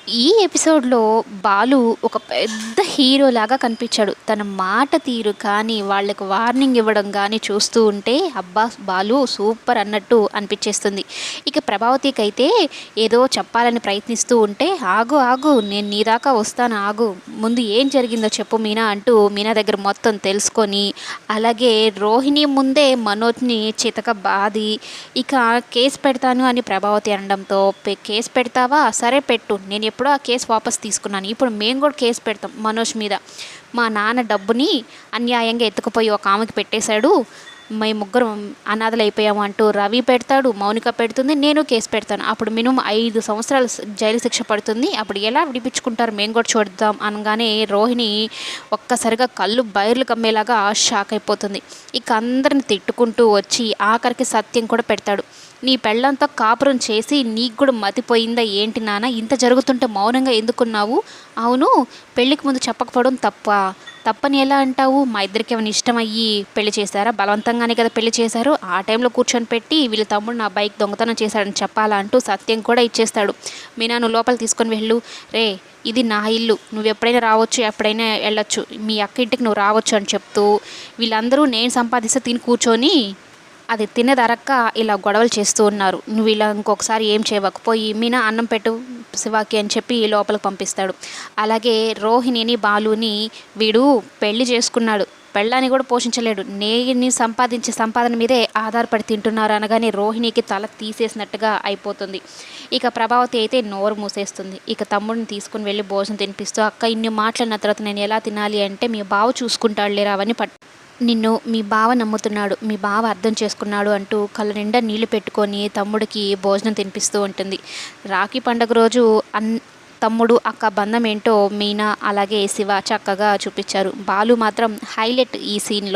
ఈ ఎపిసోడ్‌లో బాలు ఒక పెద్ద హీరోలాగా కనిపించాడు. తన మాట తీరు కానీ, వాళ్ళకి వార్నింగ్ ఇవ్వడం గానీ చూస్తూ ఉంటే, అబ్బా! బాలు సూపర్ అన్నట్టు అనిపిచ్చేస్తుంది. ఇక ప్రభావతికైతే ఏదో చెప్పాలని ప్రయత్నిస్తూ ఉంటే, ఆగు ఆగు నేను నీ దాకా వస్తాను ఆగు. ముందు ఏం జరిగిందో చెప్పు మీనా అంటూ మీనా దగ్గర మొత్తం తెలుసుకొని, అలాగే రోహిణి ముందే మనోజ్‌ని చితక బాది, ఇక కేస్ పెడతాను అని ప్రభావతి అనడంతో, కేస్ పెడతావా? సరే పెట్టు. నేను ఎప్పుడో ఆ కేస్ వాపస్ తీసుకున్నాను. ఇప్పుడు మేము కూడా కేస్ పెడతాం మనోజ్ మీద. మా నాన్న డబ్బుని అన్యాయంగా ఎత్తుకుపోయి ఒక ఆమెకి పెట్టేశాడు. మేము ముగ్గురం అనాథలైపోయాము అంటూ రవి పెడతాడు, మౌనిక పెడుతుంది, నేను కేసు పెడతాను. అప్పుడు మినిమం 5 సంవత్సరాలు జైలు శిక్ష పడుతుంది. అప్పుడు ఎలా విడిపించుకుంటారు మేము కూడా చూద్దాం అనగానే రోహిణి ఒక్కసారిగా కళ్ళు బైర్లు కమ్మేలాగా షాక్ అయిపోతుంది. ఇక అందరిని తిట్టుకుంటూ వచ్చి ఆఖరికి సత్యం కూడా పెడతాడు. నీ పెళ్ళంతా కాపురం చేసి నీకు కూడా మతిపోయిందా ఏంటి నాన్న? ఇంత జరుగుతుంటే మౌనంగా ఎందుకున్నావు? అవును, పెళ్ళికి ముందు చెప్పకపోవడం తప్పని ఎలా అంటావు? మా ఇద్దరికి ఏమైనా ఇష్టమయ్యి పెళ్లి చేశారా? బలవంతంగానే కదా పెళ్లి చేశారు. ఆ టైంలో కూర్చొని పెట్టి వీళ్ళ తమ్ముడు నా బైక్ దొంగతనం చేశాడని చెప్పాలా అంటూ సత్యం కూడా ఇచ్చేస్తాడు. మీనా నువ్వు లోపల తీసుకొని వెళ్ళు. రే, ఇది నా ఇల్లు, నువ్వు ఎప్పుడైనా రావచ్చు, ఎప్పుడైనా వెళ్ళొచ్చు, మీ అక్క ఇంటికి నువ్వు రావచ్చు అని చెప్తూ వీళ్ళందరూ నేను సంపాదిస్తే తిని కూర్చొని అది తినేదరక్క ఇలా గొడవలు చేస్తూ ఉన్నారు. నువ్వు ఇలా ఇంకొకసారి ఏం చేయకపోయి మీనా అన్నం పెట్టు శివాకి అని చెప్పి లోపలికి పంపిస్తాడు. అలాగే రోహిణిని బాలుని వీడు పెళ్లి చేసుకున్నాడు, పెళ్ళాన్ని కూడా పోషించలేడు, నేను సంపాదించే సంపాదన మీదే ఆధారపడి తింటున్నారు అనగానే రోహిణికి తల తీసేసినట్టుగా అయిపోతుంది. ఇక ప్రభావతి అయితే నోరు మూసేస్తుంది. ఇక తమ్ముడిని తీసుకుని వెళ్ళి భోజనం తినిపిస్తూ, అక్క ఇన్ని మాట్లాడిన తర్వాత నేను ఎలా తినాలి అంటే, మీ బావ చూసుకుంటాడు లేరా అవన్నీ నిన్ను మీ బావ నమ్ముతున్నాడు, మీ బావ అర్థం చేసుకున్నాడు అంటూ కళ్ళ నిండా నీళ్లు పెట్టుకొని తమ్ముడికి భోజనం తినిపిస్తూ ఉంటుంది. రాఖీ పండుగ రోజు తమ్ముడు అక్క బంధం ఏంటో మీనా అలాగే శివ చక్కగా చూపించారు. బాలు మాత్రం హైలైట్ ఈ సీన్లో.